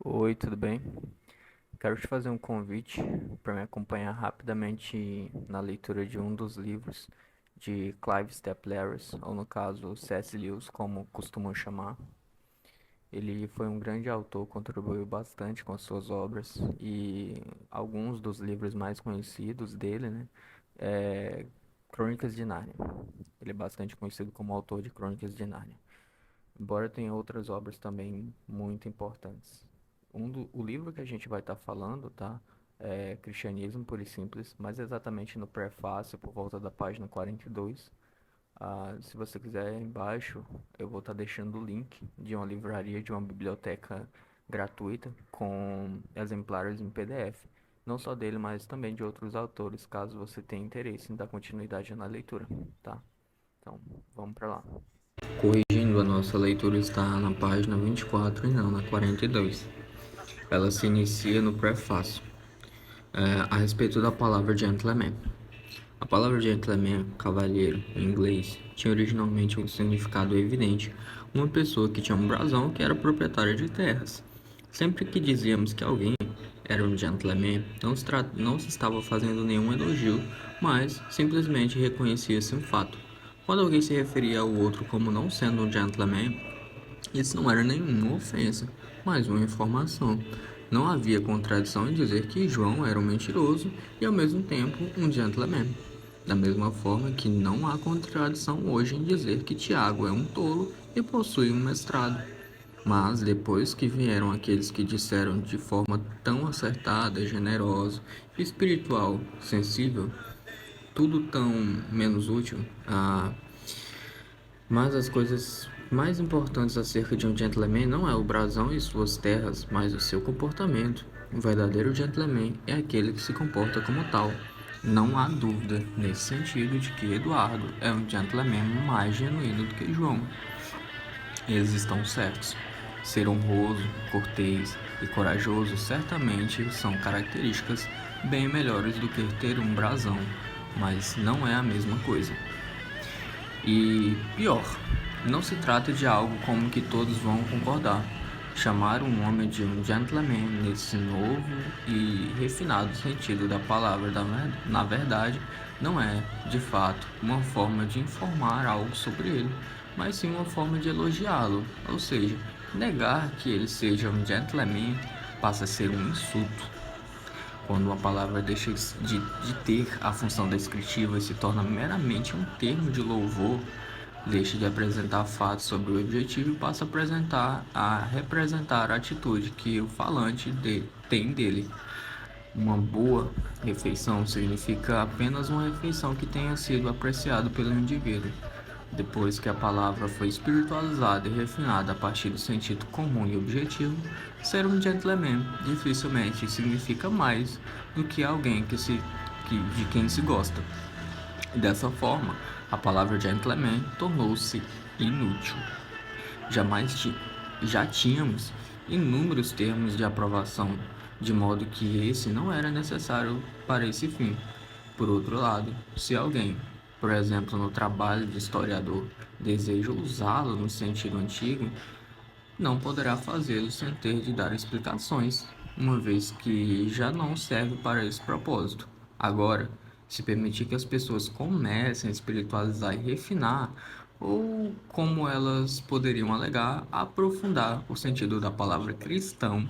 Oi, tudo bem? Quero te fazer um convite para me acompanhar rapidamente na leitura de um dos livros de Clive Staples, ou no caso C.S. Lewis, como costumam chamar. Ele foi um grande autor, contribuiu bastante com as suas obras e alguns dos livros mais conhecidos dele, né, é Crônicas de Nárnia. Ele é bastante conhecido como autor de Crônicas de Nárnia, embora tenha outras obras também muito importantes. O livro que a gente vai estar falando, tá? É Cristianismo Puro e Simples, mas exatamente no prefácio, por volta da página 42. Se você quiser, embaixo eu vou estar deixando o link de uma livraria, de uma biblioteca gratuita com exemplares em PDF. Não só dele, mas também de outros autores, caso você tenha interesse em dar continuidade na leitura, tá? Então, vamos para lá. Corrigindo, a nossa leitura está na página 24 e não na 42. Ela se inicia no prefácio, a respeito da palavra gentleman. A palavra gentleman, cavalheiro, em inglês, tinha originalmente um significado evidente, uma pessoa que tinha um brasão que era proprietária de terras. Sempre que dizíamos que alguém era um gentleman, não se estava fazendo nenhum elogio, mas simplesmente reconhecia-se um fato. Quando alguém se referia ao outro como não sendo um gentleman, isso não era nenhuma ofensa, mas uma informação. Não havia contradição em dizer que João era um mentiroso e ao mesmo tempo um gentleman. Da mesma forma que não há contradição hoje em dizer que Tiago é um tolo e possui um mestrado. Mas depois que vieram aqueles que disseram de forma tão acertada, generosa, espiritual, sensível, tudo tão menos útil, mas as coisas mais importantes acerca de um gentleman não é o brasão e suas terras, mas o seu comportamento. Um verdadeiro gentleman é aquele que se comporta como tal. Não há dúvida nesse sentido de que Eduardo é um gentleman mais genuíno do que João. Eles estão certos. Ser honroso, cortês e corajoso certamente são características bem melhores do que ter um brasão, mas não é a mesma coisa. E pior, não se trata de algo como que todos vão concordar. Chamar um homem de um gentleman nesse novo e refinado sentido da palavra, na verdade, não é, de fato, uma forma de informar algo sobre ele, mas sim uma forma de elogiá-lo. Ou seja, negar que ele seja um gentleman passa a ser um insulto. Quando uma palavra deixa de ter a função descritiva e se torna meramente um termo de louvor, deixa de apresentar fatos sobre o objetivo e passa a representar a atitude que o falante tem dele. Uma boa refeição significa apenas uma refeição que tenha sido apreciada pelo indivíduo. Depois que a palavra foi espiritualizada e refinada a partir do sentido comum e objetivo, ser um gentleman dificilmente significa mais do que alguém de quem se gosta. E dessa forma, a palavra gentleman tornou-se inútil. Jamais ti- Já tínhamos inúmeros termos de aprovação, de modo que esse não era necessário para esse fim. Por outro lado, se alguém, por exemplo, no trabalho de historiador, deseja usá-lo no sentido antigo, não poderá fazê-lo sem ter de dar explicações, uma vez que já não serve para esse propósito. Agora, se permitir que as pessoas comecem a espiritualizar e refinar, ou como elas poderiam alegar, aprofundar o sentido da palavra cristão,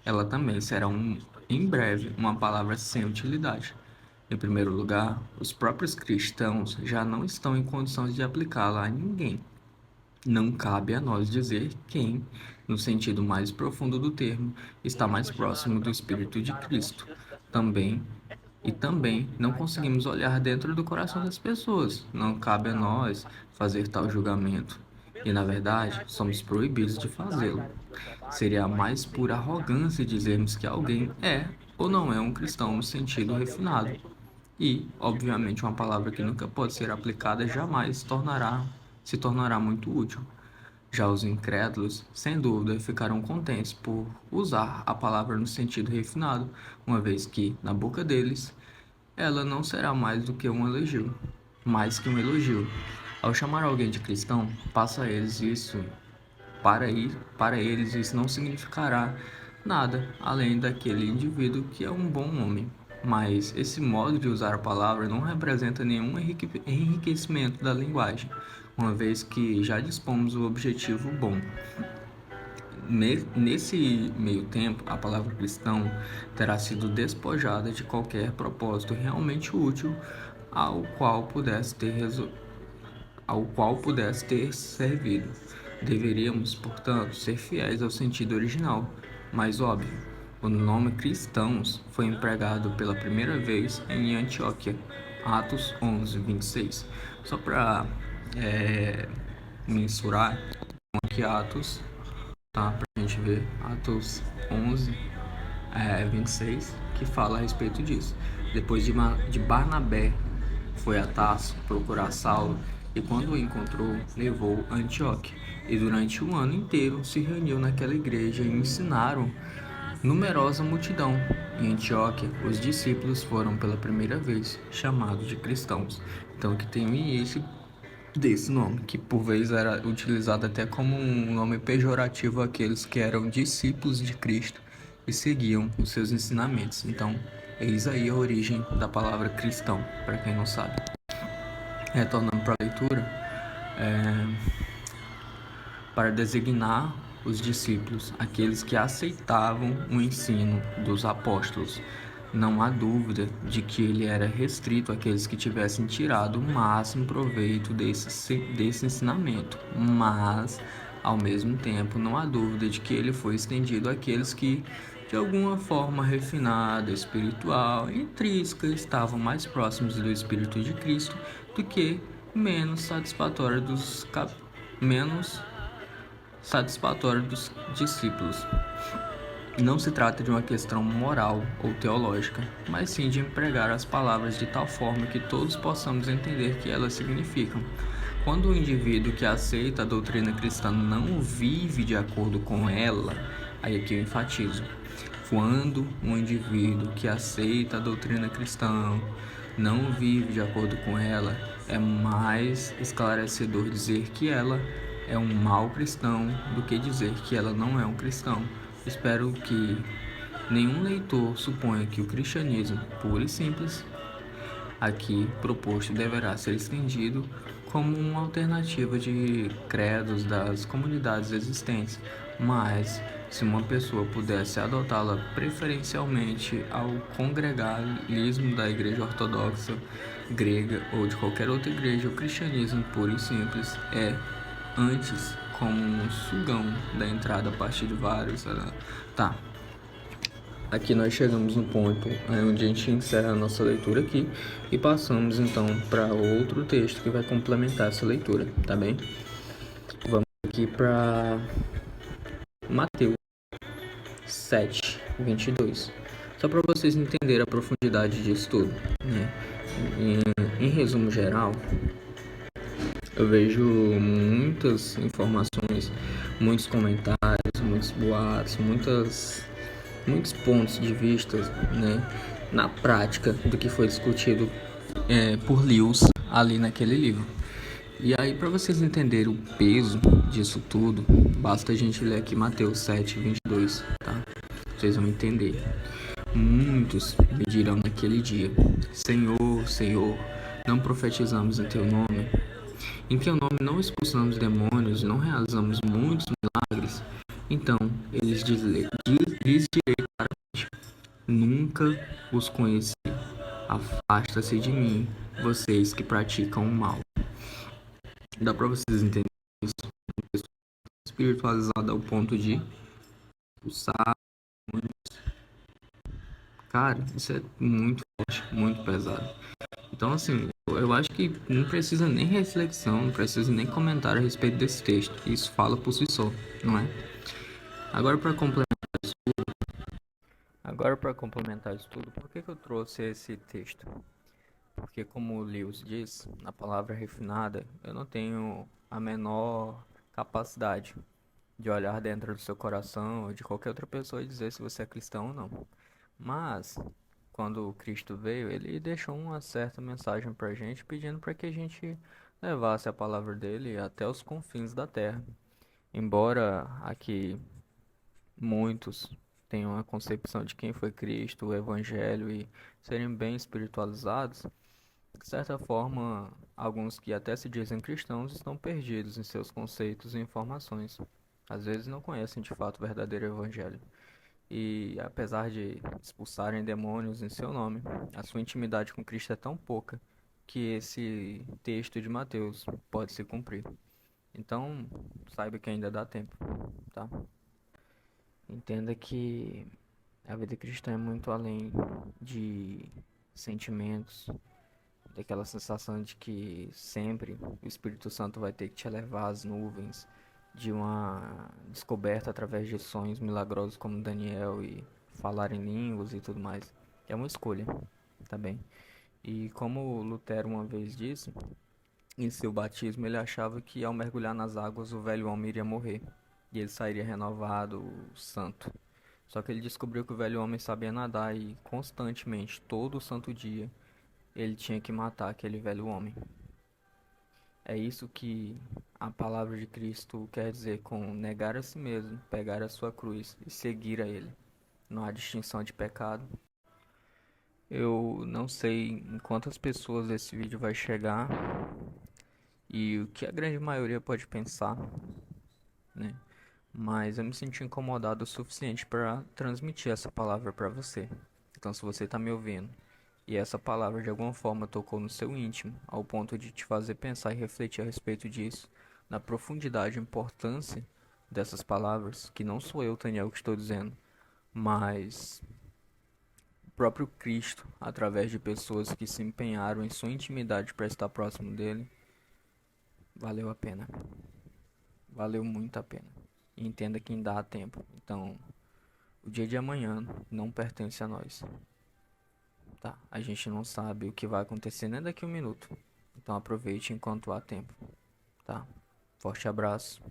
ela também será em breve uma palavra sem utilidade. Em primeiro lugar, os próprios cristãos já não estão em condições de aplicá-la a ninguém. Não cabe a nós dizer quem, no sentido mais profundo do termo, está mais próximo do Espírito de Cristo. Também também não conseguimos olhar dentro do coração das pessoas. Não cabe a nós fazer tal julgamento. E na verdade, somos proibidos de fazê-lo. Seria a mais pura arrogância dizermos que alguém é ou não é um cristão no sentido refinado. E, obviamente, uma palavra que nunca pode ser aplicada jamais se tornará muito útil. Já os incrédulos, sem dúvida, ficarão contentes por usar a palavra no sentido refinado, uma vez que, na boca deles, ela não será mais do que um elogio, mais que um elogio. Ao chamar alguém de cristão, para eles isso não significará nada além daquele indivíduo que é um bom homem. Mas esse modo de usar a palavra não representa nenhum enriquecimento da linguagem, uma vez que já dispomos o objetivo bom. Nesse meio tempo, a palavra cristão terá sido despojada de qualquer propósito realmente útil ao qual pudesse ter servido. Deveríamos, portanto, ser fiéis ao sentido original, mais óbvio. O nome cristãos foi empregado pela primeira vez em Antioquia, Atos 11, 26. Só para mensurar aqui Atos, tá? Para a gente ver, Atos 11, 26, que fala a respeito disso. Depois de Barnabé, foi a Tarso procurar Saulo e, quando o encontrou, levou a Antioquia. E durante um ano inteiro se reuniu naquela igreja e ensinaram numerosa multidão. Em Antioquia, os discípulos foram pela primeira vez chamados de cristãos. Então, que tem o início desse nome, que por vezes era utilizado até como um nome pejorativo àqueles que eram discípulos de Cristo e seguiam os seus ensinamentos. Então, eis aí a origem da palavra cristão, para quem não sabe. Retornando para a leitura, para designar os discípulos, aqueles que aceitavam o ensino dos apóstolos. Não há dúvida de que ele era restrito àqueles que tivessem tirado o máximo proveito desse ensinamento, mas, ao mesmo tempo, não há dúvida de que ele foi estendido àqueles que, de alguma forma refinada, espiritual e intrínseca, estavam mais próximos do Espírito de Cristo do que menos satisfatório dos discípulos. Não se trata de uma questão moral ou teológica, mas sim de empregar as palavras de tal forma que todos possamos entender o que elas significam. Quando o indivíduo que aceita a doutrina cristã não vive de acordo com ela, aí aqui eu enfatizo, quando um indivíduo que aceita a doutrina cristã não vive de acordo com ela, é mais esclarecedor dizer que ela é um mau cristão do que dizer que ela não é um cristão. Espero que nenhum leitor suponha que o cristianismo puro e simples aqui proposto deverá ser estendido como uma alternativa de credos das comunidades existentes, mas se uma pessoa pudesse adotá-la preferencialmente ao congregalismo da Igreja Ortodoxa grega ou de qualquer outra igreja, o cristianismo puro e simples é antes como um sugão da entrada a partir de vários. Tá. Aqui nós chegamos no ponto onde a gente encerra a nossa leitura aqui e passamos então para outro texto que vai complementar essa leitura, tá bem? Vamos aqui para Mateus 7, 22. Só para vocês entenderem a profundidade disso tudo, né? Em resumo geral, eu vejo muitas informações, muitos comentários, muitos boatos, muitos pontos de vista, né, na prática do que foi discutido por Lewis ali naquele livro. E aí, para vocês entenderem o peso disso tudo, basta a gente ler aqui Mateus 7, 22, tá? Vocês vão entender. Muitos me dirão naquele dia: Senhor, Senhor, não profetizamos em teu nome? Em teu nome não expulsamos demônios, não realizamos muitos milagres? Então, lhes direi claramente: nunca os conheci. Afasta-se de mim, vocês que praticam o mal. Dá pra vocês entenderem isso? Uma pessoa espiritualizada ao ponto de expulsar. Cara, isso é muito forte, muito pesado. Então, assim, eu acho que não precisa nem reflexão, não precisa nem comentário a respeito desse texto. Isso fala por si só, não é? Agora, para complementar isso tudo, por que eu trouxe esse texto? Porque, como o Lewis diz, na palavra refinada, eu não tenho a menor capacidade de olhar dentro do seu coração ou de qualquer outra pessoa e dizer se você é cristão ou não. Mas, quando Cristo veio, ele deixou uma certa mensagem pra gente, pedindo para que a gente levasse a palavra dele até os confins da terra. Embora aqui muitos tenham uma concepção de quem foi Cristo, o Evangelho e serem bem espiritualizados, de certa forma, alguns que até se dizem cristãos estão perdidos em seus conceitos e informações. Às vezes não conhecem de fato o verdadeiro Evangelho. E apesar de expulsarem demônios em seu nome, a sua intimidade com Cristo é tão pouca que esse texto de Mateus pode se cumprir. Então, saiba que ainda dá tempo, tá? Entenda que a vida cristã é muito além de sentimentos, daquela sensação de que sempre o Espírito Santo vai ter que te levar às nuvens, de uma descoberta através de sonhos milagrosos como Daniel e falar em línguas e tudo mais. É uma escolha, tá bem? E como Lutero uma vez disse, em seu batismo ele achava que ao mergulhar nas águas o velho homem iria morrer e ele sairia renovado, santo. Só que ele descobriu que o velho homem sabia nadar e constantemente, todo santo dia, ele tinha que matar aquele velho homem. É isso que a palavra de Cristo quer dizer com negar a si mesmo, pegar a sua cruz e seguir a Ele. Não há distinção de pecado. Eu não sei em quantas pessoas esse vídeo vai chegar e o que a grande maioria pode pensar, né? Mas eu me senti incomodado o suficiente para transmitir essa palavra para você. Então, se você está me ouvindo e essa palavra de alguma forma tocou no seu íntimo, ao ponto de te fazer pensar e refletir a respeito disso, na profundidade e importância dessas palavras, que não sou eu, Daniel, que estou dizendo, mas o próprio Cristo, através de pessoas que se empenharam em sua intimidade para estar próximo dele, valeu a pena. Valeu muito a pena. E entenda que ainda há tempo. Então, o dia de amanhã não pertence a nós. Tá? A gente não sabe o que vai acontecer nem daqui a um minuto. Então aproveite enquanto há tempo. Tá? Forte abraço.